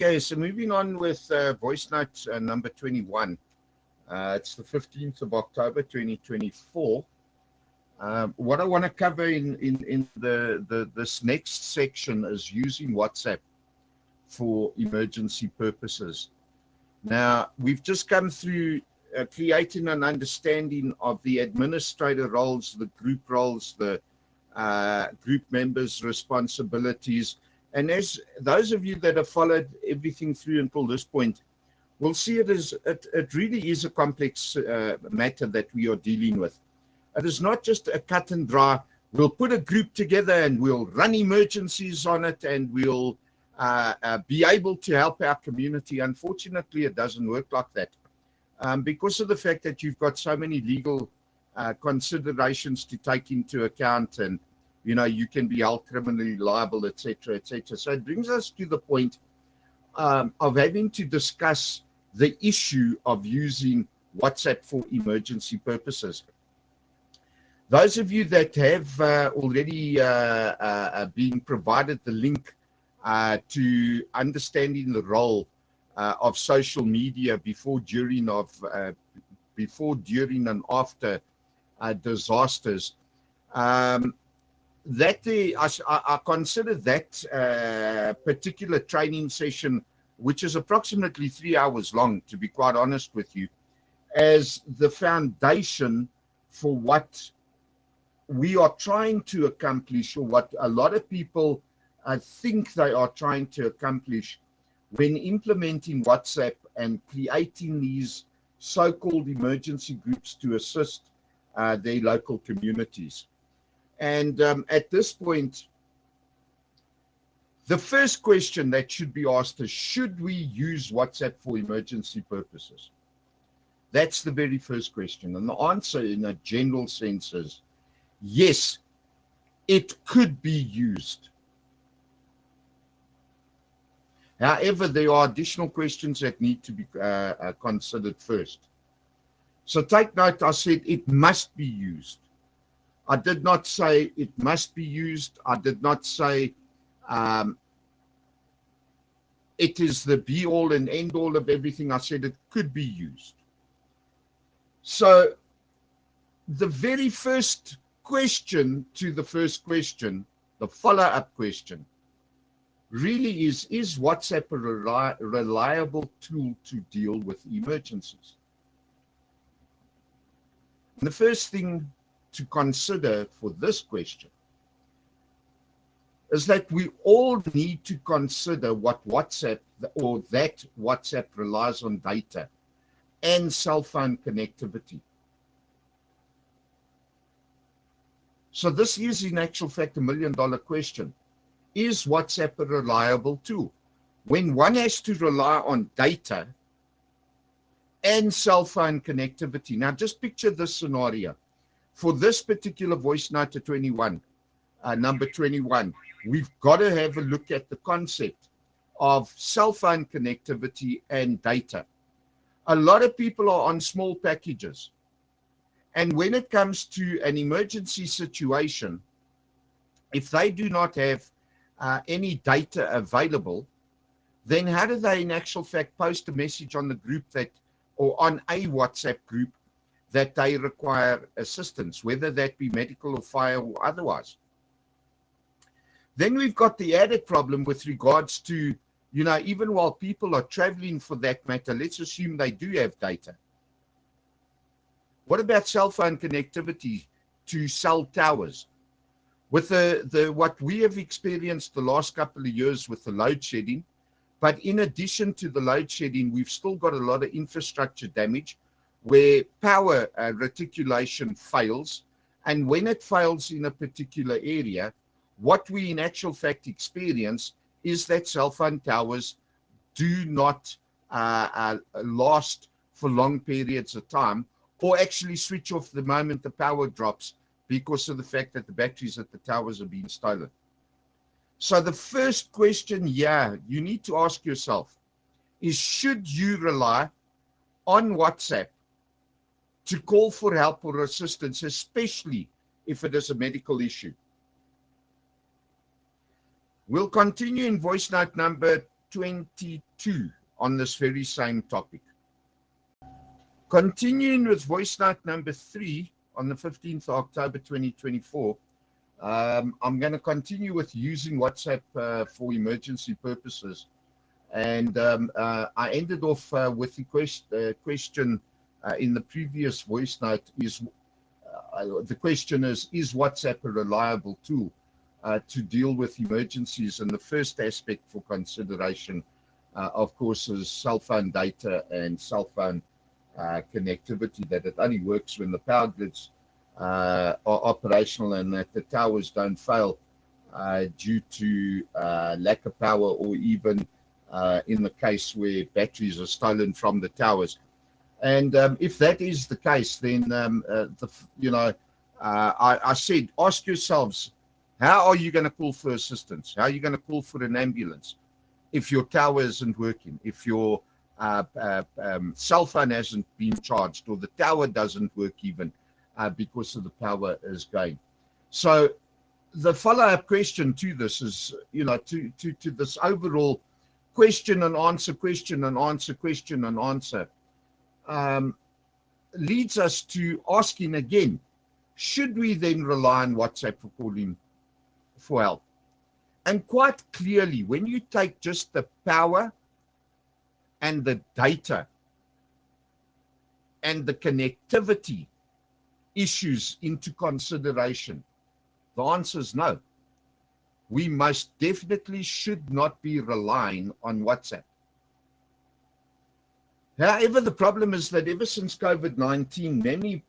Okay, so moving on with voice note number 21. It's the 15th of October, 2024. What I want to cover in this next section is using WhatsApp for emergency purposes. Now, we've just come through creating an understanding of the administrator roles, the group roles, the group members' responsibilities. And as those of you that have followed everything through until this point will see it really is a complex matter that we are dealing with. It is not just a cut and dry, we'll put a group together and we'll run emergencies on it and we'll be able to help our community. Unfortunately, it doesn't work like that because of the fact that you've got so many legal considerations to take into account, and you can be held criminally liable, etc., etc. So it brings us to the point of having to discuss the issue of using WhatsApp for emergency purposes. Those of you that have already been provided the link to understanding the role of social media before, during, and after disasters, I consider that particular training session, which is approximately 3 hours long, to be quite honest with you, as the foundation for what we are trying to accomplish, or what a lot of people think they are trying to accomplish when implementing WhatsApp and creating these so-called emergency groups to assist their local communities. And at this point, the first question that should be asked is, should we use WhatsApp for emergency purposes? That's the very first question. And the answer in a general sense is, yes, it could be used. However, there are additional questions that need to be considered first. So take note, I said it must be used. I did not say it must be used. I did not say it is the be-all and end-all of everything. I said it could be used. So the very first question to the first question, the follow-up question, really is WhatsApp a reliable tool to deal with emergencies? And the first thing to consider for this question is that we all need to consider what WhatsApp, or that WhatsApp relies on data and cell phone connectivity. So this is in actual fact a $1 million question. Is WhatsApp a reliable tool? When one has to rely on data and cell phone connectivity. Now just picture this scenario. For this particular voice note to 21, number 21, we've got to have a look at the concept of cell phone connectivity and data. A lot of people are on small packages. And when it comes to an emergency situation, if they do not have any data available, then how do they in actual fact post a message on the group that, or on a WhatsApp group, that they require assistance, whether that be medical or fire or otherwise? Then we've got the added problem with regards to, even while people are traveling for that matter, let's assume they do have data. What about cell phone connectivity to cell towers? With what we have experienced the last couple of years with the load shedding, but in addition to the load shedding, we've still got a lot of infrastructure damage where power reticulation fails. And when it fails in a particular area, what we in actual fact experience is that cell phone towers do not last for long periods of time, or actually switch off the moment the power drops because of the fact that the batteries at the towers are being stolen. So the first question you need to ask yourself is, should you rely on WhatsApp to call for help or assistance, especially if it is a medical issue? We'll continue in voice note number 2022 on this very same topic. Continuing with voice note number 3 on the 15th of October 2024, I'm going to continue with using WhatsApp for emergency purposes. And I ended off with the question in the previous voice note the question is WhatsApp a reliable tool to deal with emergencies? And the first aspect for consideration, of course, is cell phone data and cell phone connectivity, that it only works when the power grids are operational and that the towers don't fail due to lack of power, or even in the case where batteries are stolen from the towers. And if that is the case, then I said, ask yourselves, how are you going to call for assistance? How are you going to call for an ambulance if your tower isn't working, if your cell phone hasn't been charged, or the tower doesn't work even because of the power is going? So the follow-up question to this is, to this overall question and answer, leads us to asking again, should we then rely on WhatsApp for calling for help? And quite clearly, when you take just the power and the data and the connectivity issues into consideration, the answer is no. We most definitely should not be relying on WhatsApp. However, the problem is that ever since COVID-19, many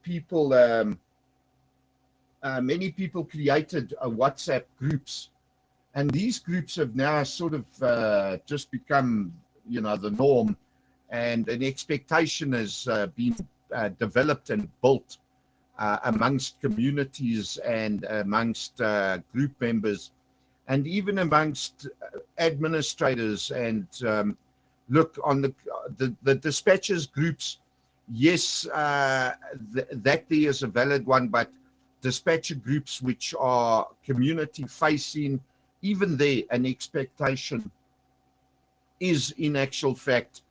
people created WhatsApp groups, and these groups have now sort of just become, the norm, and an expectation has been developed and built amongst communities and amongst group members, and even amongst administrators. And look, on the dispatchers groups, yes, that there is a valid one, but dispatcher groups which are community facing, even there an expectation is in actual fact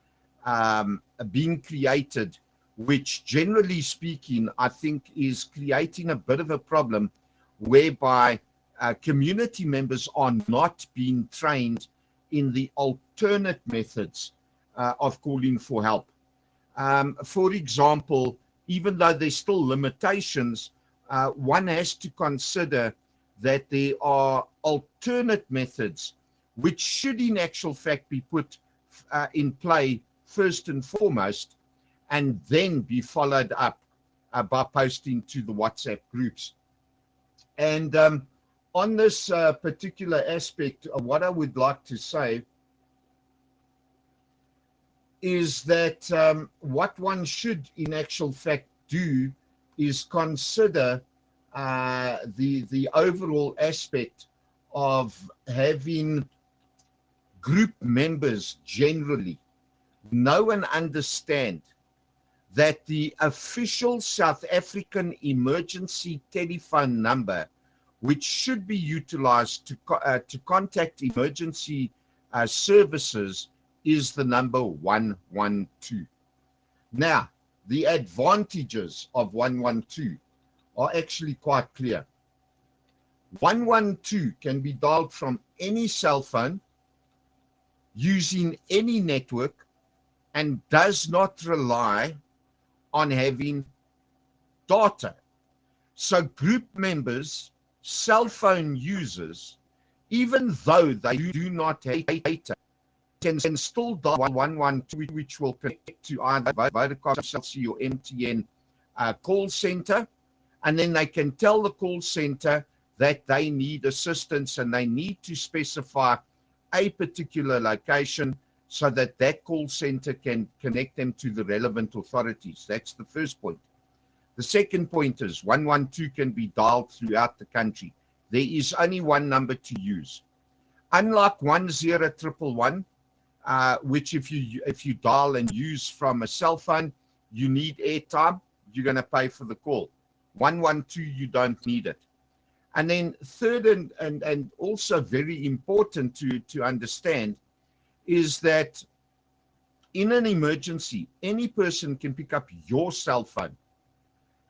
being created, which generally speaking, I think is creating a bit of a problem, whereby community members are not being trained in the alternate methods of calling for help. For example, even though there's still limitations, one has to consider that there are alternate methods which should in actual fact be put in play first and foremost, and then be followed up by posting to the WhatsApp groups. And on this particular aspect, what I would like to say is that what one should in actual fact do is consider the overall aspect of having group members generally know and understand that the official South African emergency telephone number, which should be utilized to contact emergency services, is the number 112. Now, the advantages of 112 are actually quite clear. 112 can be dialed from any cell phone using any network and does not rely on having data. So group members, cell phone users, even though they do not have data, can still dial 112, which will connect to either Vodacom, Cell C, or MTN call center, and then they can tell the call center that they need assistance and they need to specify a particular location so that that call center can connect them to the relevant authorities. That's the first point. The second point is 112 can be dialed throughout the country. There is only one number to use. Unlike 10111, which if you dial and use from a cell phone, you need airtime, you're going to pay for the call. 112, you don't need it. And then third, and also very important to understand, is that in an emergency, any person can pick up your cell phone.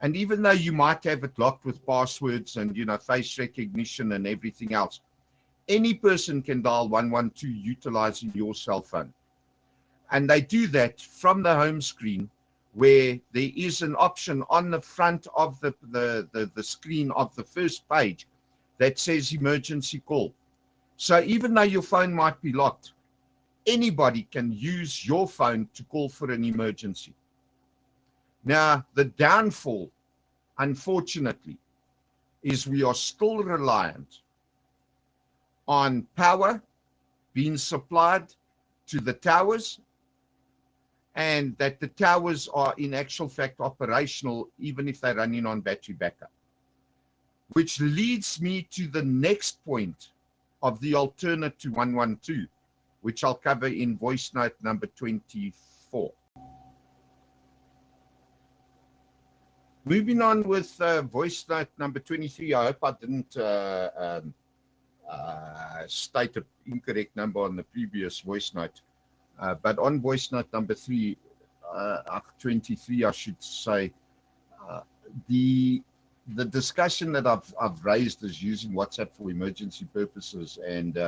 And even though you might have it locked with passwords and, face recognition and everything else, any person can dial 112 utilizing your cell phone. And they do that from the home screen, where there is an option on the front of the screen of the first page that says emergency call. So even though your phone might be locked, anybody can use your phone to call for an emergency. Now, the downfall, unfortunately, is we are still reliant on power being supplied to the towers, and that the towers are in actual fact operational even if they're running on battery backup. Which leads me to the next point of the alternate to 112, which I'll cover in voice note number 24. Moving on with voice note number 23. I hope I didn't state an incorrect number on the previous voice note. But on voice note number 23, I should say, the discussion that I've raised is using WhatsApp for emergency purposes, and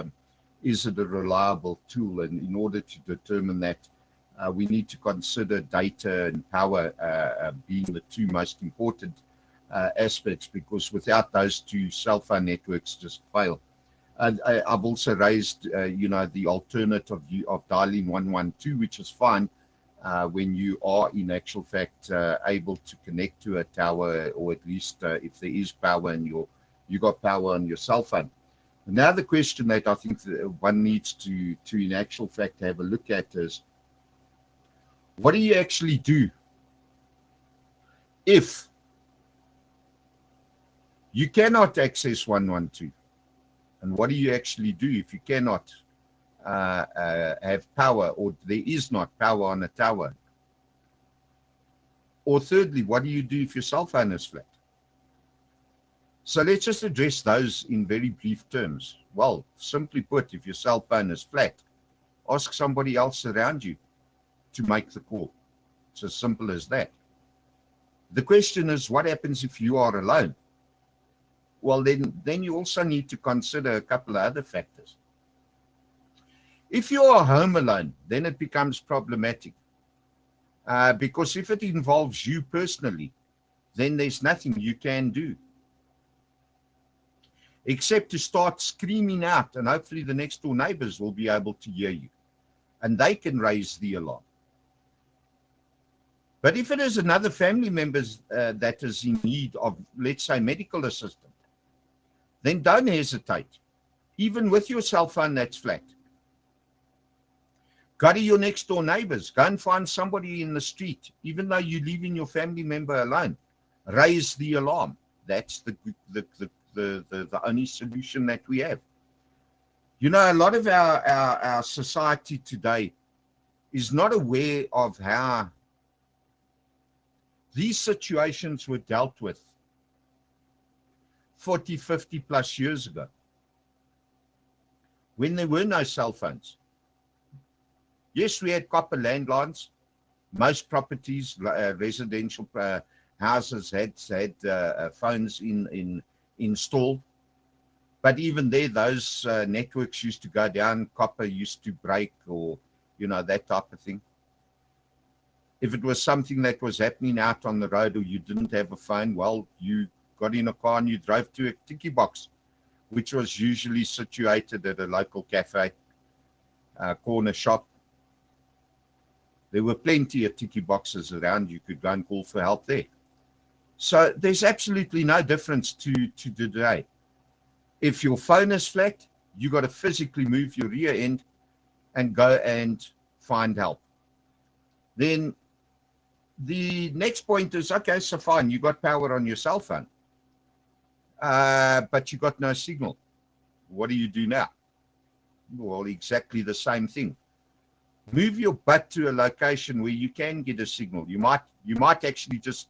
is it a reliable tool? And in order to determine that, we need to consider data and power being the two most important aspects, because without those two, cell phone networks just fail. I've also raised, the alternative of dialing 112, which is fine when you are in actual fact able to connect to a tower, or at least if there is power and you got power on your cell phone. Now the question that I think that one needs to in actual fact have a look at is, what do you actually do if you cannot access 112? And what do you actually do if you cannot have power, or there is not power on a tower? Or thirdly, what do you do if your cell phone is flat? So let's just address those in very brief terms. Well, simply put, if your cell phone is flat, ask somebody else around you to make the call. It's as simple as that. The question is, what happens if you are alone? Well, then you also need to consider a couple of other factors. If you are home alone, then it becomes problematic. Because if it involves you personally, then there's nothing you can do except to start screaming out, and hopefully the next door neighbors will be able to hear you, and they can raise the alarm. But if it is another family member that is in need of, let's say, medical assistance, then don't hesitate. Even with your cell phone that's flat, go to your next door neighbors. Go and find somebody in the street. Even though you're leaving your family member alone, raise the alarm. That's the only solution that we have. A lot of our society today is not aware of how these situations were dealt with 40, 50 plus years ago, when there were no cell phones. Yes, we had copper landlines. Most properties, residential houses had phones installed. But even there, those networks used to go down, copper used to break, or, that type of thing. If it was something that was happening out on the road, or you didn't have a phone, well, you got in a car and you drove to a tiki box, which was usually situated at a local cafe, corner shop. There were plenty of tiki boxes around. You could go and call for help there. So there's absolutely no difference to today. If your phone is flat, you got to physically move your rear end and go and find help. Then the next point is, okay, so fine, you got power on your cell phone, but you got no signal. What do you do now? Well, exactly the same thing. Move your butt to a location where you can get a signal. You might actually just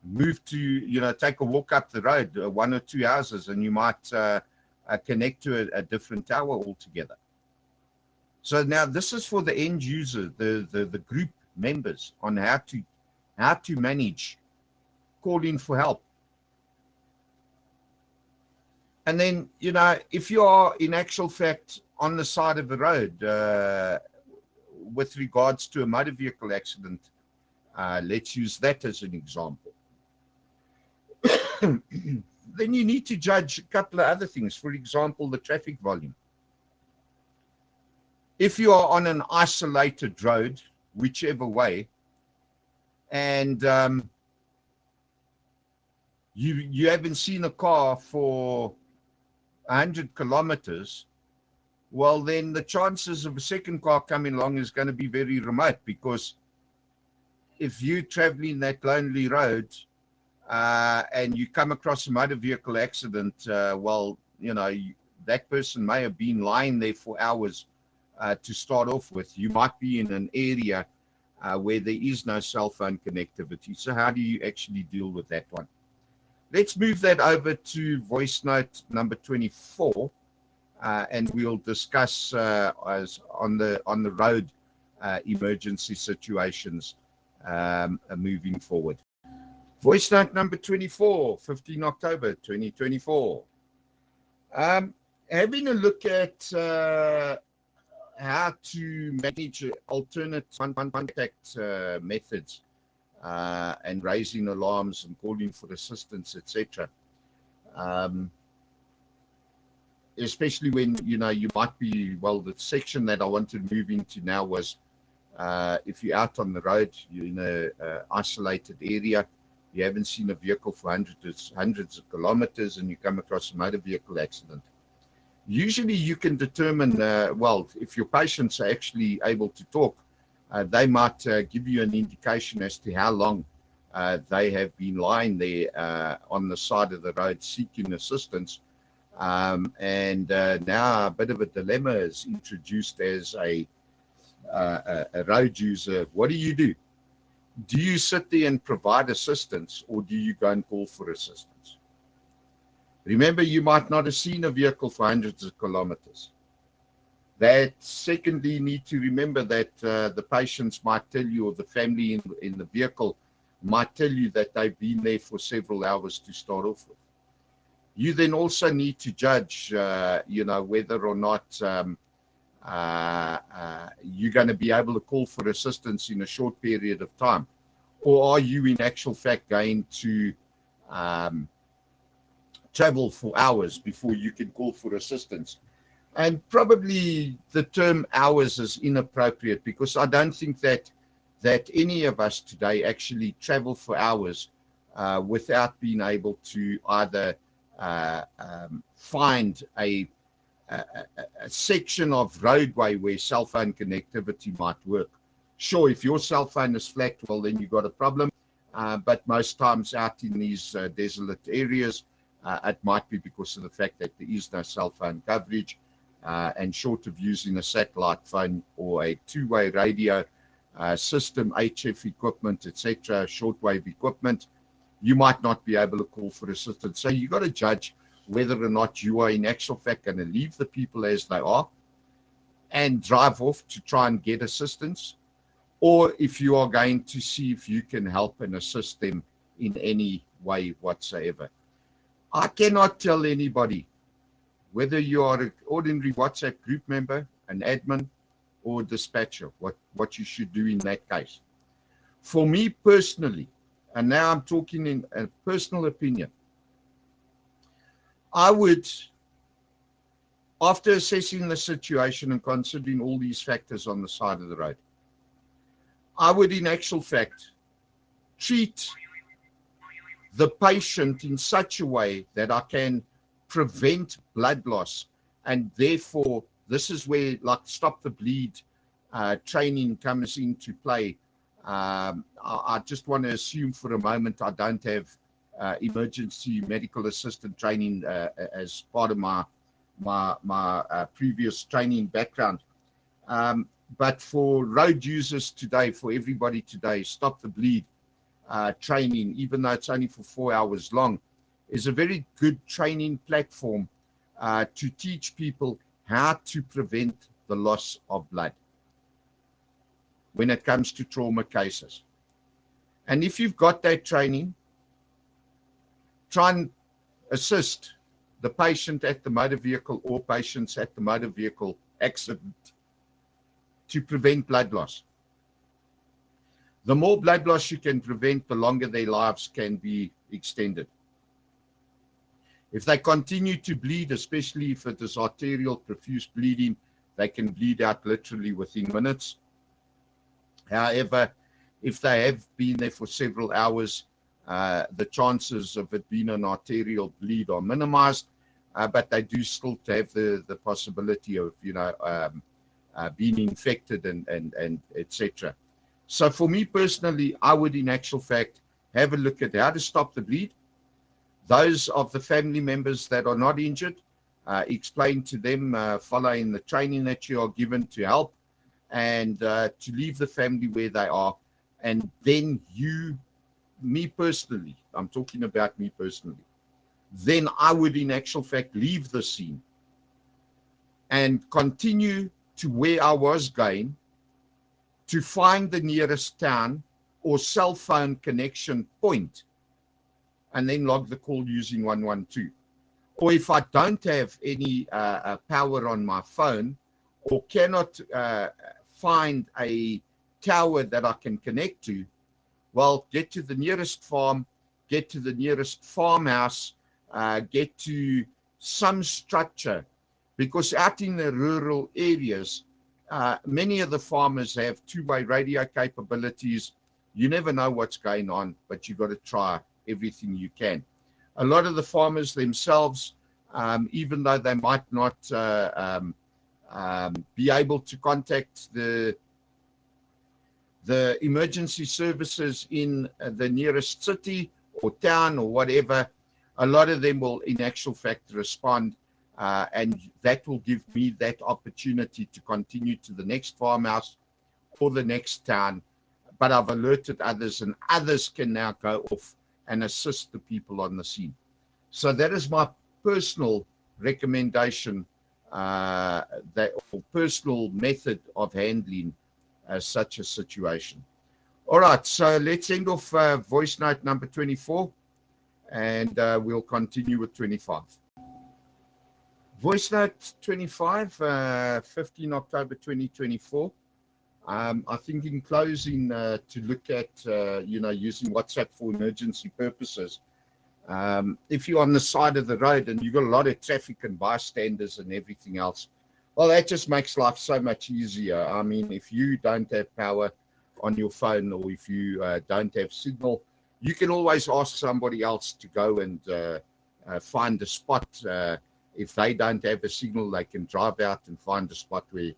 move to, take a walk up the road, 1 or 2 houses, and you might connect to a different tower altogether. So now this is for the end user, the group members, on how to manage calling for help. And then, you know, if you are in actual fact on the side of the road with regards to a motor vehicle accident, let's use that as an example. Then you need to judge a couple of other things. For example, the traffic volume. If you are on an isolated road, whichever way, and you haven't seen a car for 100 kilometers, well, then the chances of a second car coming along is going to be very remote, because if you're traveling that lonely road and you come across a motor vehicle accident, well, you know, that person may have been lying there for hours to start off with. You might be in an area where there is no cell phone connectivity. So how do you actually deal with that one? Let's move that over to voice note number 24, and we'll discuss as on the road emergency situations moving forward. Voice note number 24, 15 October 2024. Having a look at how to manage alternate contact methods and raising alarms and calling for assistance, etc. Especially when, you know, you might be, well, the section that I wanted to move into now was if you're out on the road, you're in a isolated area, you haven't seen a vehicle for hundreds of kilometers, and you come across a motor vehicle accident. Usually you can determine, well, if your patients are actually able to talk, they might give you an indication as to how long they have been lying there on the side of the road seeking assistance. And now a bit of a dilemma is introduced as a road user. What do? Do you sit there and provide assistance, or do you go and call for assistance? Remember, you might not have seen a vehicle for hundreds of kilometers. That secondly, you need to remember that the patients might tell you, or the family in the vehicle might tell you, that they've been there for several hours to start off with. You then also need to judge, you know, whether or not you're going to be able to call for assistance in a short period of time, or are you in actual fact going to travel for hours before you can call for assistance? And probably the term hours is inappropriate, because I don't think that any of us today actually travel for hours without being able to either find a section of roadway where cell phone connectivity might work. Sure, if your cell phone is flat, well, then you've got a problem. But most times out in these desolate areas, it might be because of the fact that there is no cell phone coverage, and short of using a satellite phone or a two-way radio system, HF equipment, etc., shortwave equipment, you might not be able to call for assistance. So you've got to judge whether or not you are in actual fact going to leave the people as they are and drive off to try and get assistance, or if you are going to see if you can help and assist them in any way whatsoever. I cannot tell anybody, whether you are an ordinary WhatsApp group member, an admin, or a dispatcher, what you should do in that case. For me personally, and now I'm talking in a personal opinion, I would, after assessing the situation and considering all these factors on the side of the road, I would in actual fact treat the patient in such a way that I can prevent blood loss. And therefore, this is where, like, stop the bleed training comes into play. I just want to assume for a moment I don't have emergency medical assistant training as part of my previous training background. But for road users today, for everybody today, stop the bleed training, even though it's only for 4 hours long, is a very good training platform to teach people how to prevent the loss of blood when it comes to trauma cases. And if you've got that training, try and assist the patient at the motor vehicle or patients at the motor vehicle accident to prevent blood loss. The more blood loss you can prevent, the longer their lives can be extended. If they continue to bleed, especially if it is arterial profuse bleeding, they can bleed out literally within minutes. However, if they have been there for several hours, the chances of it being an arterial bleed are minimized, but they do still have the possibility of, being infected and etc. So for me personally, I would in actual fact have a look at how to stop the bleed. Those of the family members that are not injured, explain to them, following the training that you are given to help, and to leave the family where they are. And then me personally, I'm talking about me personally, then I would in actual fact leave the scene and continue to where I was going to find the nearest town or cell phone connection point, and then log the call using 112. Or if I don't have any power on my phone, or cannot find a tower that I can connect to, well, get to the nearest farm, get to the nearest farmhouse, get to some structure, because out in the rural areas, many of the farmers have two-way radio capabilities. You never know what's going on, but you've got to try everything you can. A lot of the farmers themselves, even though they might not be able to contact the emergency services in the nearest city or town or whatever, a lot of them will in actual fact respond, and that will give me that opportunity to continue to the next farmhouse or the next town. But I've alerted others, and others can now go off and assist the people on the scene. So that is my personal recommendation, or personal method of handling such a situation. All right, so let's end off voice note number 24, and we'll continue with 25. Voice note 25, 15 October 2024. I think in closing, to look at, using WhatsApp for emergency purposes. If you're on the side of the road and you've got a lot of traffic and bystanders and everything else, well, that just makes life so much easier. I mean, if you don't have power on your phone, or if you don't have signal, you can always ask somebody else to go and find a spot. If they don't have a signal, they can drive out and find a spot where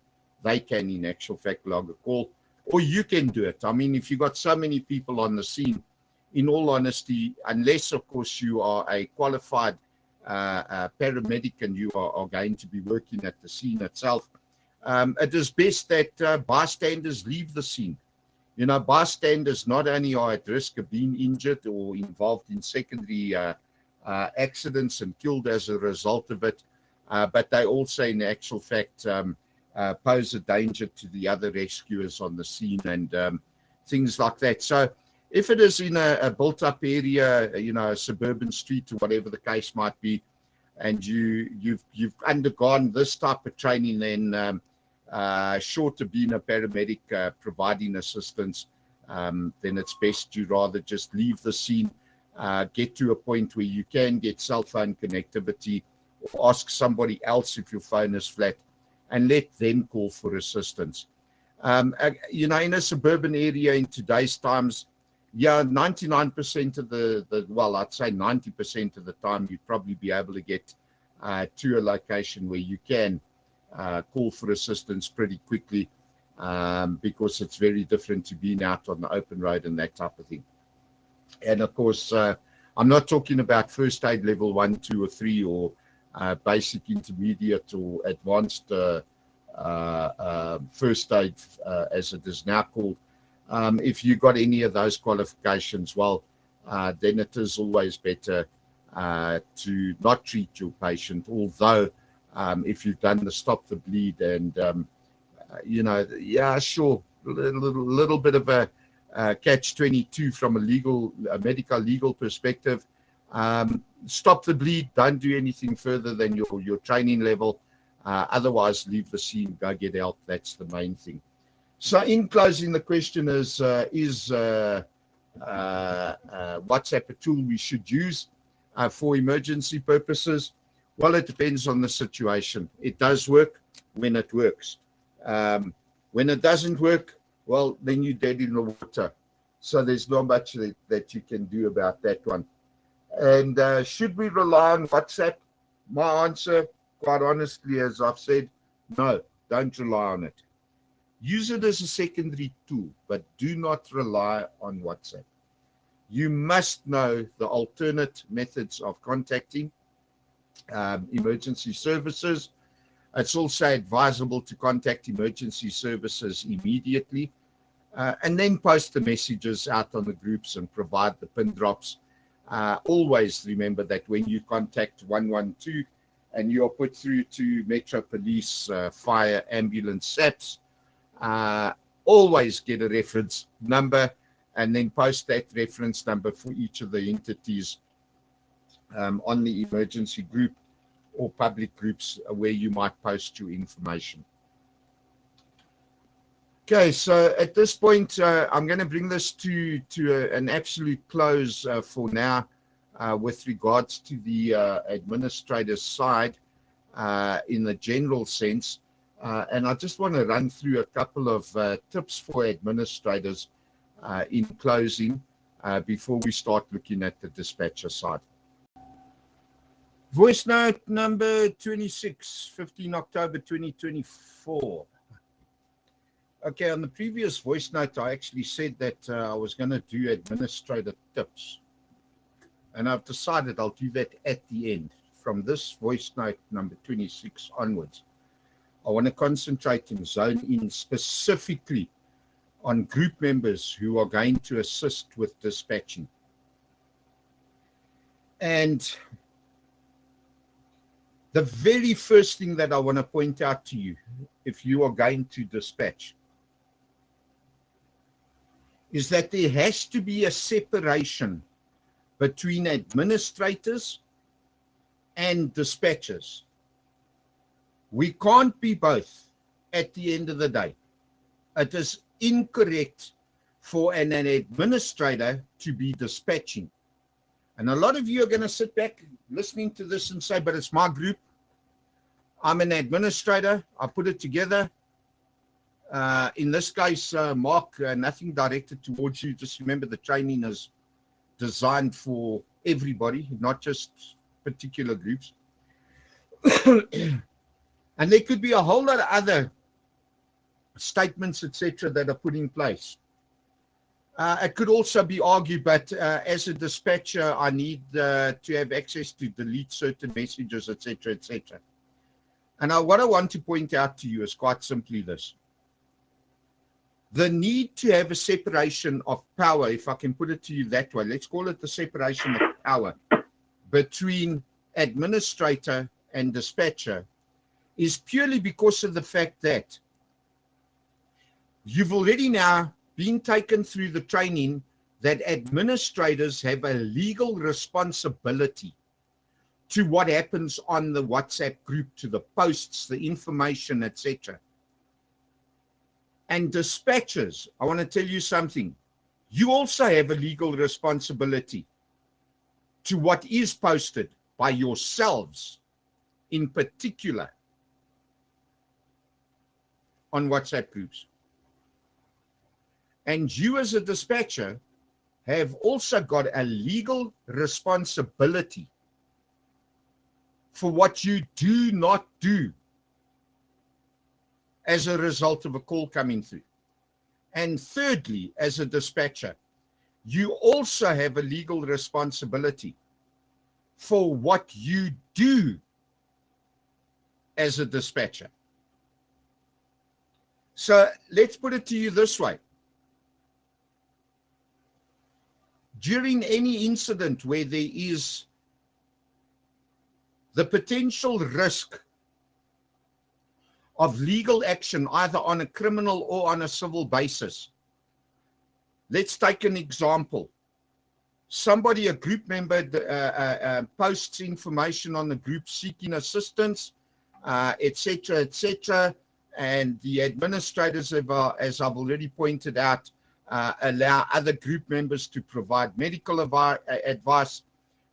they can in actual fact log a call, or you can do it. I mean, if you've got so many people on the scene, in all honesty, unless of course you are a qualified paramedic and you are going to be working at the scene itself, it is best that bystanders leave the scene. Bystanders not only are at risk of being injured or involved in secondary accidents and killed as a result of it, but they also in actual fact pose a danger to the other rescuers on the scene and things like that. So if it is in a built-up area, a suburban street or whatever the case might be, and you've undergone this type of training, then short of being a paramedic providing assistance, then it's best you rather just leave the scene, get to a point where you can get cell phone connectivity, or ask somebody else if your phone is flat, and let them call for assistance. In a suburban area in today's times, 99% of well, I'd say 90% of the time, you'd probably be able to get to a location where you can call for assistance pretty quickly, because it's very different to being out on the open road and that type of thing. And of course, I'm not talking about first aid level 1, 2, or 3, or basic, intermediate, or advanced first aid, as it is now called. If you got any of those qualifications, well, then it is always better to not treat your patient. Although, if you've done the stop the bleed and Yeah, sure, little bit of a catch-22 from a medical legal perspective. Stop the bleed. Don't do anything further than your training level. Otherwise, leave the scene. Go get help. That's the main thing. So, in closing, the question is WhatsApp a tool we should use for emergency purposes? Well, it depends on the situation. It does work when it works. When it doesn't work, well, then you're dead in the water. So there's not much that you can do about that one. And should we rely on WhatsApp? My answer, quite honestly, as I've said, no, don't rely on it. Use it as a secondary tool, but do not rely on WhatsApp. You must know the alternate methods of contacting emergency services. It's also advisable to contact emergency services immediately and then post the messages out on the groups and provide the pin drops. Always remember that when you contact 112 and you're put through to Metro Police, fire, ambulance, SAPS, always get a reference number and then post that reference number for each of the entities on the emergency group or public groups where you might post your information. Okay, so at this point, I'm going to bring this to an absolute close for now with regards to the administrator side in the general sense. And I just want to run through a couple of tips for administrators in closing before we start looking at the dispatcher side. Voice note number 26, 15 October 2024. Okay, on the previous voice note, I actually said that I was going to do administrator tips. And I've decided I'll do that at the end. From this voice note number 26 onwards, I want to concentrate and zone in specifically on group members who are going to assist with dispatching. And the very first thing that I want to point out to you, if you are going to dispatch, is that there has to be a separation between administrators and dispatchers. We can't be both at the end of the day. It is incorrect for an administrator to be dispatching. And a lot of you are going to sit back listening to this and say, but it's my group. I'm an administrator. I put it together. In this case, Mark, nothing directed towards you. Just remember the training is designed for everybody, not just particular groups. And there could be a whole lot of other statements, etc., that are put in place. It could also be argued, but as a dispatcher, I need to have access to delete certain messages, etc., etc. And what I want to point out to you is quite simply this. The need to have a separation of power, if I can put it to you that way, let's call it the separation of power between administrator and dispatcher, is purely because of the fact that you've already now been taken through the training that administrators have a legal responsibility to what happens on the WhatsApp group, to the posts, the information, etc. And dispatchers, I want to tell you something. You also have a legal responsibility to what is posted by yourselves, in particular, on WhatsApp groups. And you as a dispatcher have also got a legal responsibility for what you do not do as a result of a call coming through. And thirdly, as a dispatcher, you also have a legal responsibility for what you do as a dispatcher. So let's put it to you this way. During any incident where there is the potential risk of legal action, either on a criminal or on a civil basis. Let's take an example. Somebody, a group member, posts information on the group seeking assistance, etc., etc., and the administrators, as I've already pointed out, allow other group members to provide medical advice,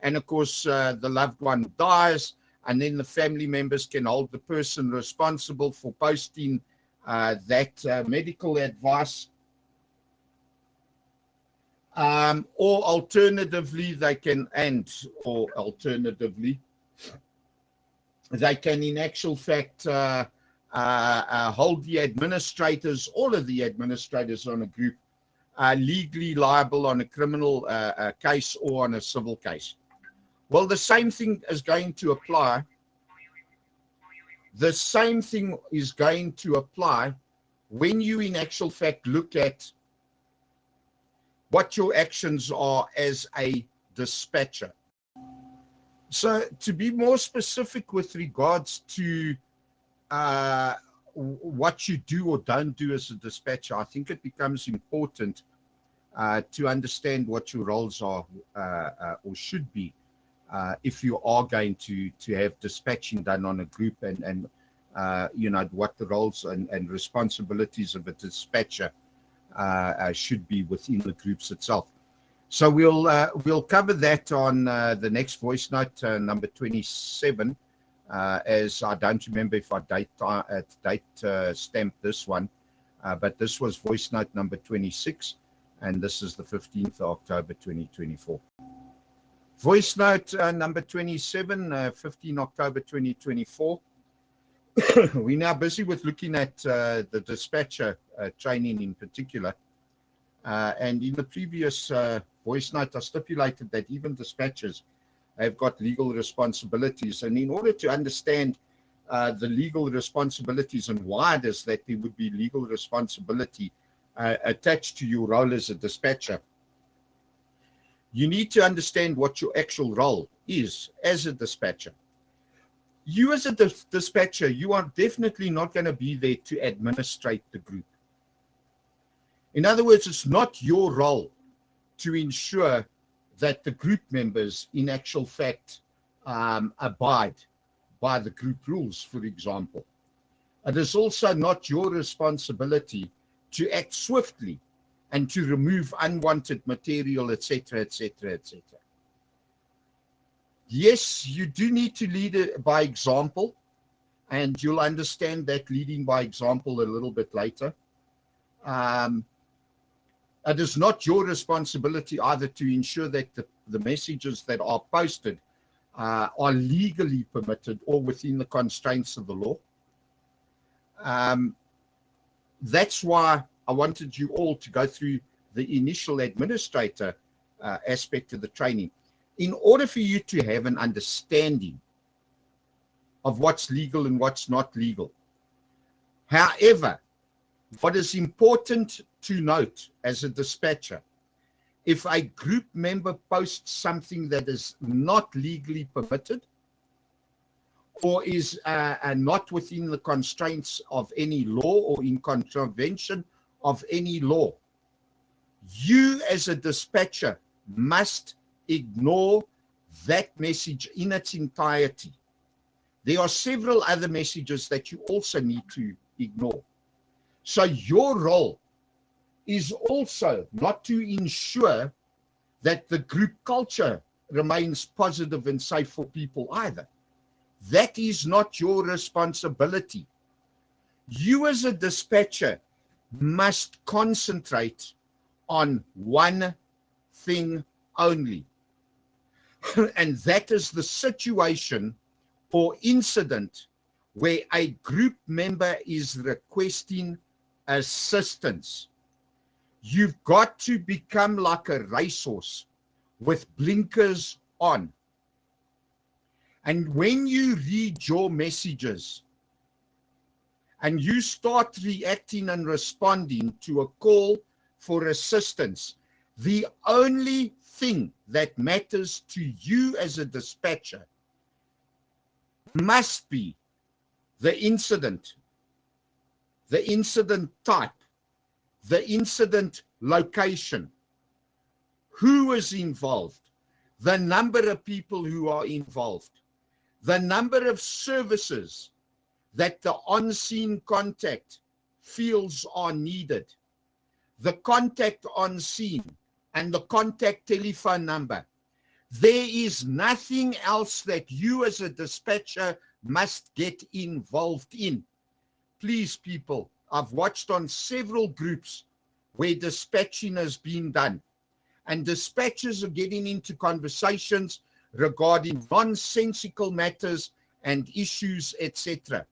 and of course the loved one dies, and then the family members can hold the person responsible for posting that medical advice. Or alternatively, they can in actual fact hold the administrators, all of the administrators on a group, legally liable on a criminal case or on a civil case. Well, the same thing is going to apply. The same thing is going to apply when you in actual fact look at what your actions are as a dispatcher. So to be more specific with regards to what you do or don't do as a dispatcher, I think it becomes important to understand what your roles are or should be if you are going to have dispatching done on a group, and you know, what the roles and responsibilities of a dispatcher should be within the groups itself. So we'll cover that on the next voice note, number 27, as I don't remember if I date stamped this one, but this was voice note number 26, and this is the 15th of October 2024. Voice note number 27, 15 October 2024. We're now busy with looking at the dispatcher training in particular. And in the previous voice note, I stipulated that even dispatchers have got legal responsibilities. And in order to understand the legal responsibilities and why it is that there would be legal responsibility attached to your role as a dispatcher, you need to understand what your actual role is as a dispatcher. You as a dispatcher, you are definitely not going to be there to administrate the group. In other words, it's not your role to ensure that the group members in actual fact abide by the group rules, for example. It is also not your responsibility to act swiftly and to remove unwanted material, etc., etc., etc. Yes, you do need to lead by example, and you'll understand that leading by example a little bit later. It is not your responsibility either to ensure that the messages that are posted are legally permitted or within the constraints of the law. That's why I wanted you all to go through the initial administrator aspect of the training, in order for you to have an understanding of what's legal and what's not legal. However, what is important to note as a dispatcher, if a group member posts something that is not legally permitted or is not within the constraints of any law or in contravention of any law, you as a dispatcher must ignore that message in its entirety. There are several other messages that you also need to ignore. So your role is also not to ensure that the group culture remains positive and safe for people either. That is not your responsibility. You as a dispatcher must concentrate on one thing only. And that is the situation or incident where a group member is requesting assistance. You've got to become like a racehorse with blinkers on. And when you read your messages and you start reacting and responding to a call for assistance, the only thing that matters to you as a dispatcher must be the incident the incident type, the incident location, who is involved, the number of people who are involved, the number of services that the on-scene contact feels are needed, the contact on scene, and the contact telephone number. There is nothing else that you as a dispatcher must get involved in. Please, people, I've watched on several groups where dispatching has been done, and dispatchers are getting into conversations regarding nonsensical matters and issues, etc.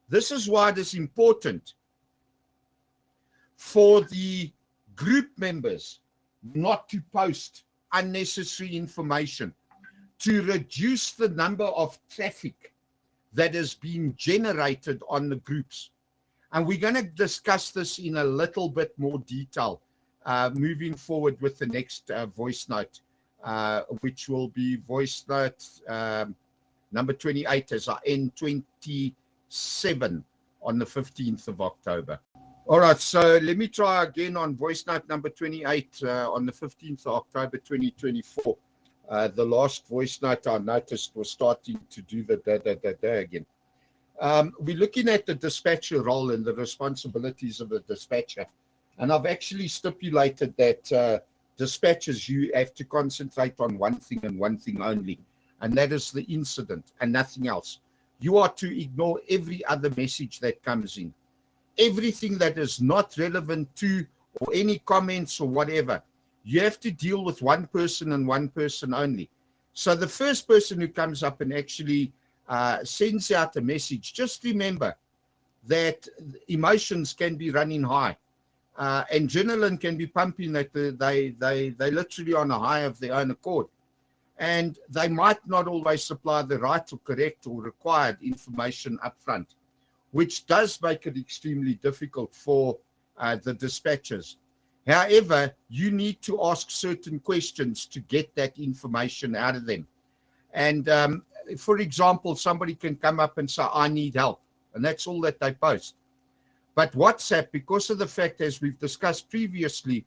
This is why it is important for the group members not to post unnecessary information, to reduce the number of traffic that has been generated on the groups. And we're going to discuss this in a little bit more detail moving forward with the next voice note, which will be voice note number 28 as our N27 on the 15th of October. All right, so let me try again on voice note number 28 on the 15th of October 2024. The last voice note I noticed was starting to do the da again. We're looking at the dispatcher role and the responsibilities of the dispatcher. And I've actually stipulated that dispatchers, you have to concentrate on one thing and one thing only, and that is the incident and nothing else. You are to ignore every other message that comes in. Everything that is not relevant to, or any comments or whatever, you have to deal with one person and one person only. So the first person who comes up and actually sends out a message, just remember that emotions can be running high. Adrenaline can be pumping, that they literally on a high of their own accord. And they might not always supply the right or correct or required information up front, which does make it extremely difficult for the dispatchers. However, you need to ask certain questions to get that information out of them. And for example, somebody can come up and say, I need help. And that's all that they post. But WhatsApp, because of the fact, as we've discussed previously,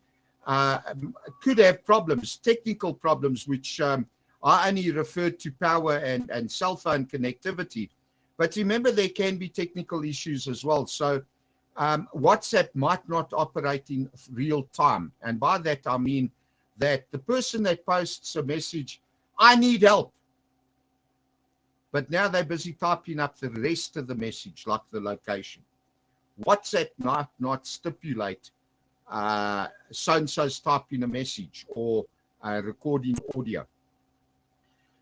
could have problems, technical problems, which I only referred to power and cell phone connectivity. But remember, there can be technical issues as well. So WhatsApp might not operate in real time. And by that, I mean that the person that posts a message, I need help. But now they're busy typing up the rest of the message, like the location. WhatsApp might not stipulate so-and-so's typing a message or recording audio.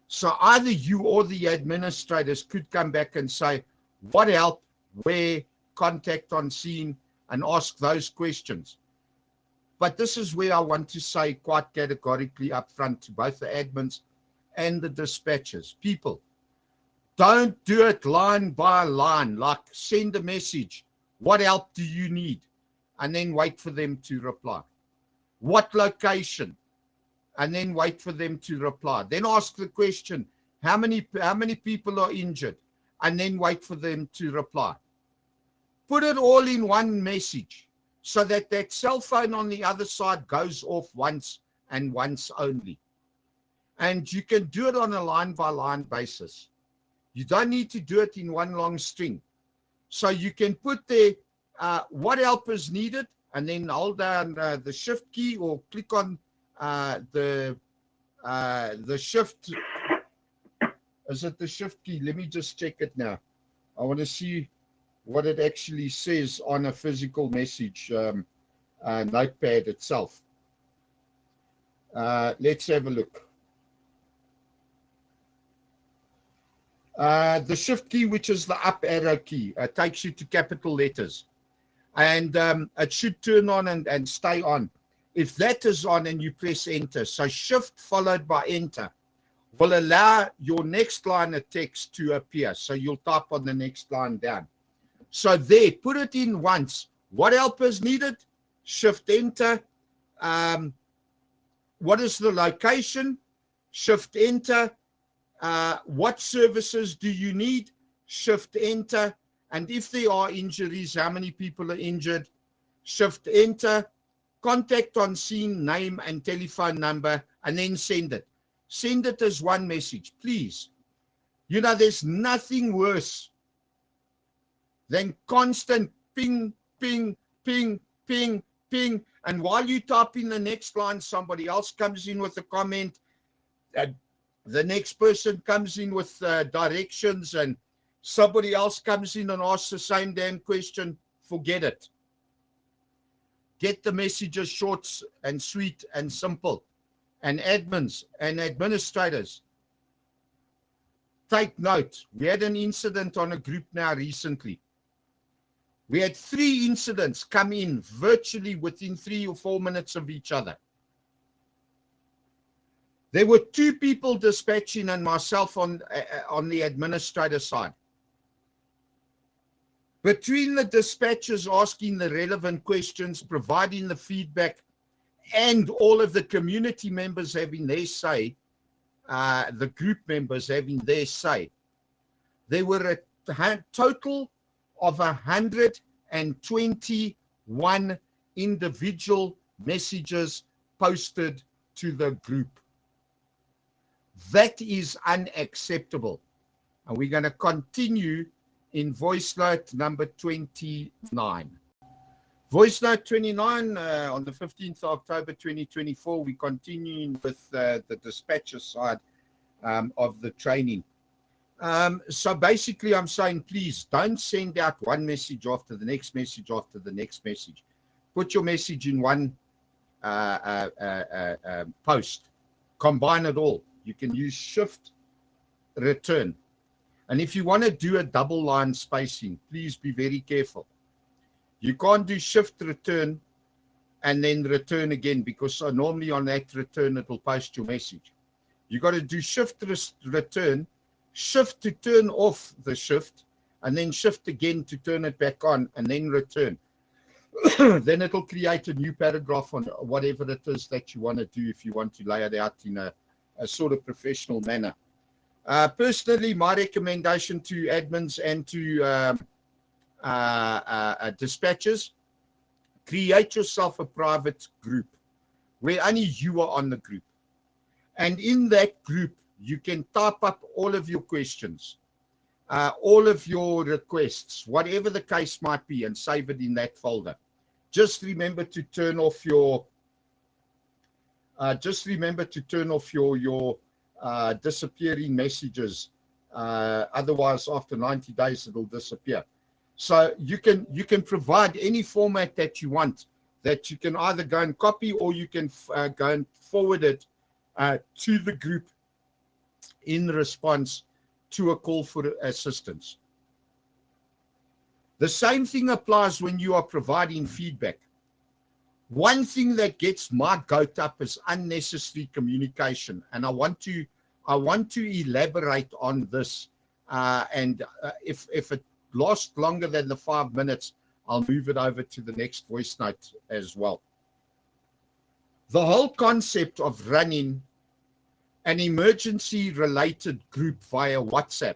So either you or the administrators could come back and say, what help, where, contact on scene, and ask those questions. But this is where I want to say quite categorically up front to both the admins and the dispatchers. People, don't do it line by line, like send a message. What help do you need? And then wait for them to reply. What location? And then wait for them to reply. Then ask the question, how many people are injured? And then wait for them to reply. Put it all in one message so that that cell phone on the other side goes off once and once only. And you can do it on a line-by-line basis. You don't need to do it in one long string. So you can put there what help is needed, and then hold down the shift key or click on the shift. Is it the shift key? Let me just check it now. I want to see what it actually says on a physical message notepad itself. Let's have a look. The shift key, which is the up arrow key, takes you to capital letters. And it should turn on and stay on. If that is on and you press enter, so shift followed by enter will allow your next line of text to appear. So you'll type on the next line down. So there, put it in once. What help is needed? Shift enter. What is the location? Shift enter. What services do you need? Shift enter. And if there are injuries, how many people are injured? Shift enter, contact on scene, name and telephone number, and then send it. Send it as one message, please. You know, there's nothing worse than constant ping, ping, ping, ping, ping. And while you type in the next line, somebody else comes in with a comment. The next person comes in with directions, and somebody else comes in and asks the same damn question. Forget it. Get the messages short and sweet and simple. And admins and administrators, take note. We had an incident on a group now recently. We had 3 incidents come in virtually within 3 or 4 minutes of each other. There were 2 people dispatching and myself on the administrator side. Between the dispatchers asking the relevant questions, providing the feedback, and all of the community members having their say, the group members having their say, there were a total of 121 individual messages posted to the group. That is unacceptable. And we're going to continue in voice note number 29. Voice note 29, on the 15th of October 2024, we're continuing with the dispatcher side of the training. So basically, I'm saying, please don't send out one message after the next message after the next message. Put your message in one post. Combine it all. You can use shift return. And if you want to do a double line spacing, please be very careful. You can't do shift return and then return again, because normally on that return, it will post your message. You got to do shift return, shift to turn off the shift, and then shift again to turn it back on, and then return. Then it'll create a new paragraph on whatever it is that you want to do, if you want to lay it out in a sort of professional manner. Personally, my recommendation to admins and to dispatchers, create yourself a private group where only you are on the group. And in that group, you can type up all of your questions, all of your requests, whatever the case might be, and save it in that folder. Just remember to turn off your disappearing messages. Otherwise, after 90 days, it'll disappear. So you can provide any format that you want, that you can either go and copy, or you can go and forward it to the group in response to a call for assistance. The same thing applies when you are providing feedback. One thing that gets my goat up is unnecessary communication, and I want to elaborate on this. If it lasts longer than the 5 minutes, I'll move it over to the next voice note as well. The whole concept of running an emergency-related group via WhatsApp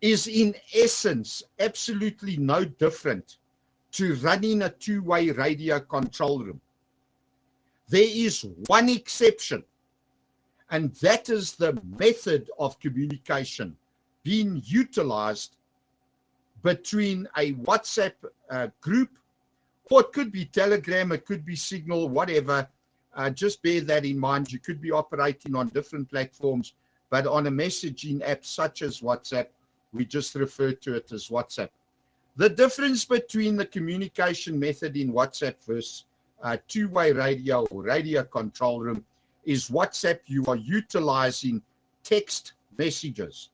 is in essence absolutely no different to running a two-way radio control room. There is one exception, and that is the method of communication being utilized between a WhatsApp group, or it could be Telegram, it could be Signal, whatever. Just bear that in mind. You could be operating on different platforms, but on a messaging app such as WhatsApp, we just refer to it as WhatsApp. The difference between the communication method in WhatsApp versus two-way radio or radio control room is WhatsApp, you are utilizing text messages.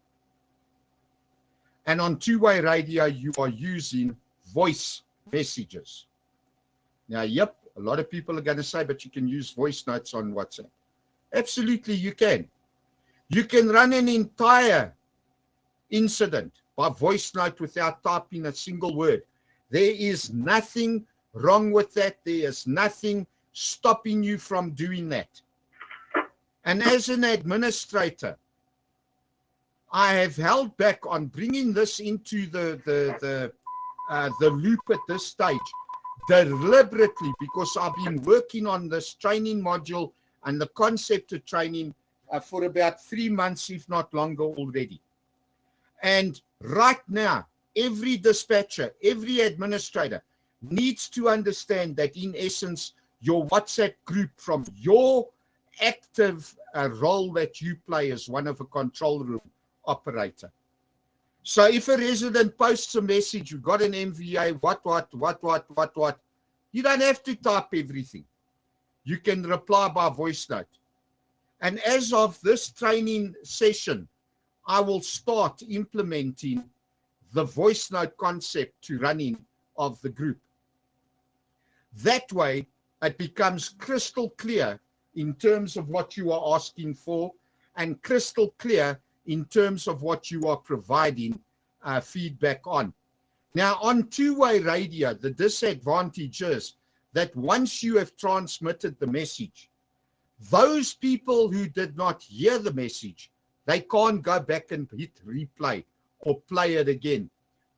And on two-way radio, you are using voice messages. Now, yep, a lot of people are going to say, but you can use voice notes on WhatsApp. Absolutely, you can. You can run an entire incident by voice note without typing a single word. There is nothing wrong with that. There is nothing stopping you from doing that. And as an administrator, I have held back on bringing this into the loop at this stage deliberately, because I've been working on this training module and the concept of training for about 3 months, if not longer already. And right now, every dispatcher, every administrator needs to understand that, in essence, your WhatsApp group, from your active role that you play as one of a control room operator. So if a resident posts a message, you got an MVA, what, you don't have to type everything. You can reply by voice note. And as of this training session, I will start implementing the voice note concept to running of the group. That way, it becomes crystal clear in terms of what you are asking for, and crystal clear in terms of what you are providing feedback on. Now, on two-way radio, the disadvantage is that once you have transmitted the message, those people who did not hear the message, they can't go back and hit replay or play it again.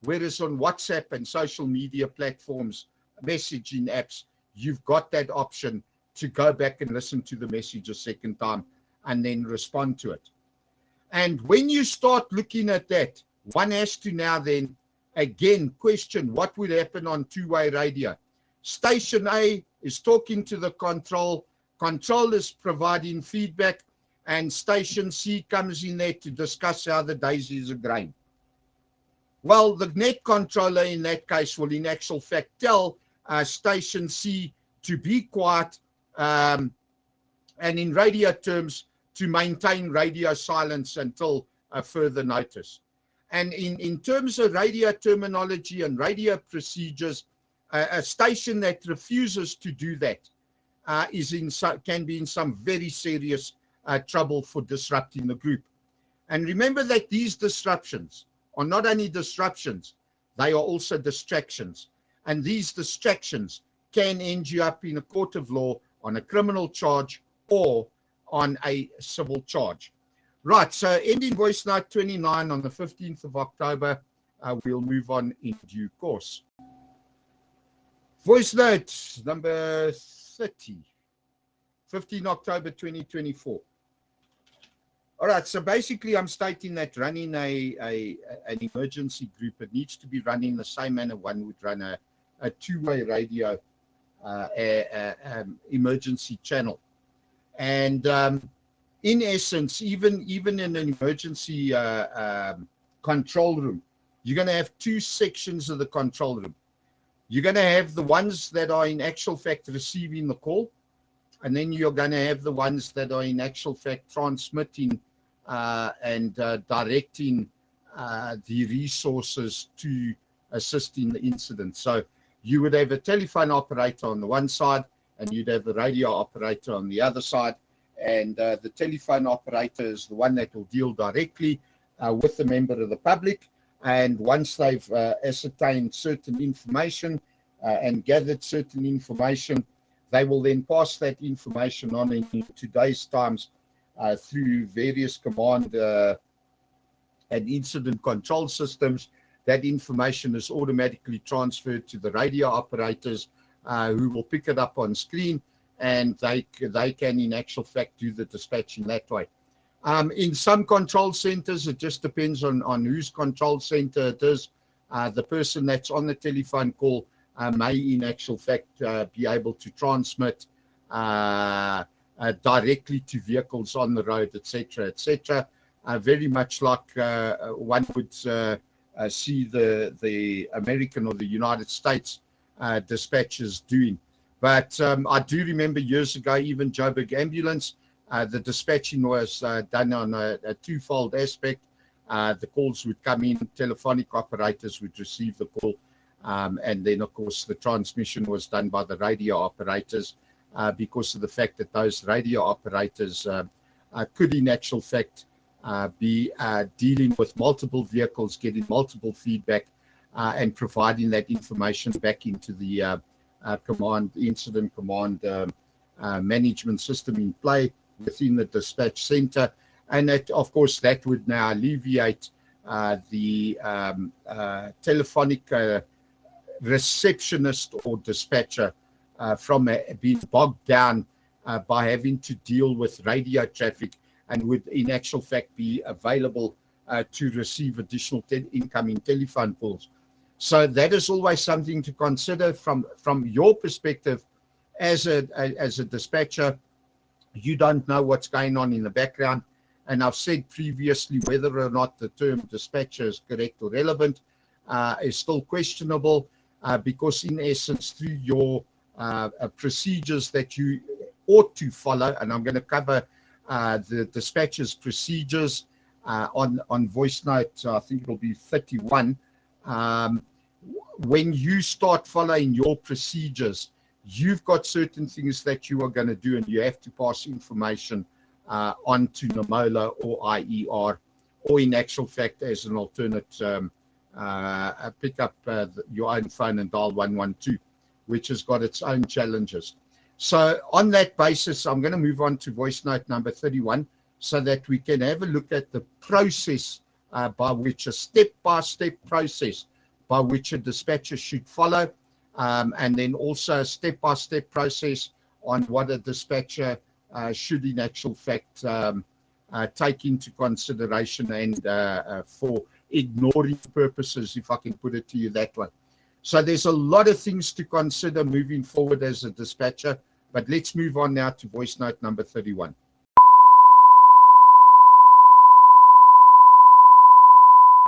Whereas on WhatsApp and social media platforms, messaging apps, you've got that option to go back and listen to the message a second time and then respond to it. And when you start looking at that, one has to now then again question what would happen on two-way radio. Station A is talking to the control is providing feedback, and station C comes in there to discuss how the daisies are growing. Well, the net controller in that case will in actual fact tell station C to be quiet, and in radio terms, to maintain radio silence until further notice. And in terms of radio terminology and radio procedures, a station that refuses to do that can be in some very serious trouble for disrupting the group. And remember that these disruptions are not only disruptions, they are also distractions. And these distractions can end you up in a court of law on a criminal charge or on a civil charge. Right, so ending voice note 29 on the 15th of October. We'll move on in due course. Voice note number 30, 15 October 2024. All right, so basically I'm stating that running an emergency group, it needs to be running the same manner one would run a two-way radio emergency channel. And in essence, even in an emergency control room, you're going to have two sections of the control room. You're going to have the ones that are in actual fact receiving the call, and then you're going to have the ones that are in actual fact transmitting and directing the resources to assist in the incident. So you would have a telephone operator on the one side, and you'd have the radio operator on the other side. And the telephone operator is the one that will deal directly with the member of the public. And once they've ascertained certain information and gathered certain information, they will then pass that information on in today's times through various command and incident control systems. That information is automatically transferred to the radio operators who will pick it up on screen, and they can in actual fact do the dispatching that way. In some control centers, it just depends on whose control center it is. The person that's on the telephone call may in actual fact be able to transmit directly to vehicles on the road, etc., etc. Very much like one would see the American or the United States dispatchers doing. But I do remember years ago, even Joburg Ambulance, the dispatching was done on a twofold aspect. The calls would come in, telephonic operators would receive the call, and then, of course, the transmission was done by the radio operators because of the fact that those radio operators could, in actual fact, be dealing with multiple vehicles, getting multiple feedback, and providing that information back into the incident command management system in play within the dispatch center, And of course, that would now alleviate the telephonic receptionist or dispatcher from being bogged down by having to deal with radio traffic, and would in actual fact be available to receive additional incoming telephone calls. So that is always something to consider from your perspective as a dispatcher. You don't know what's going on in the background. And I've said previously, whether or not the term dispatcher is correct or relevant is still questionable, because in essence, through your procedures that you ought to follow, and I'm going to cover the dispatcher's procedures on voice note, I think it'll be 31. When you start following your procedures, you've got certain things that you are going to do, and you have to pass information on to NOMOLA or IER, or in actual fact, as an alternate, pick up your own phone and dial 112, which has got its own challenges. So on that basis, I'm going to move on to voice note number 31, so that we can have a look at the process by which, a step-by-step process by which a dispatcher should follow, and then also a step-by-step process on what a dispatcher should in actual fact take into consideration, and for ignoring purposes, if I can put it to you that way. So there's a lot of things to consider moving forward as a dispatcher, but let's move on now to voice note number 31.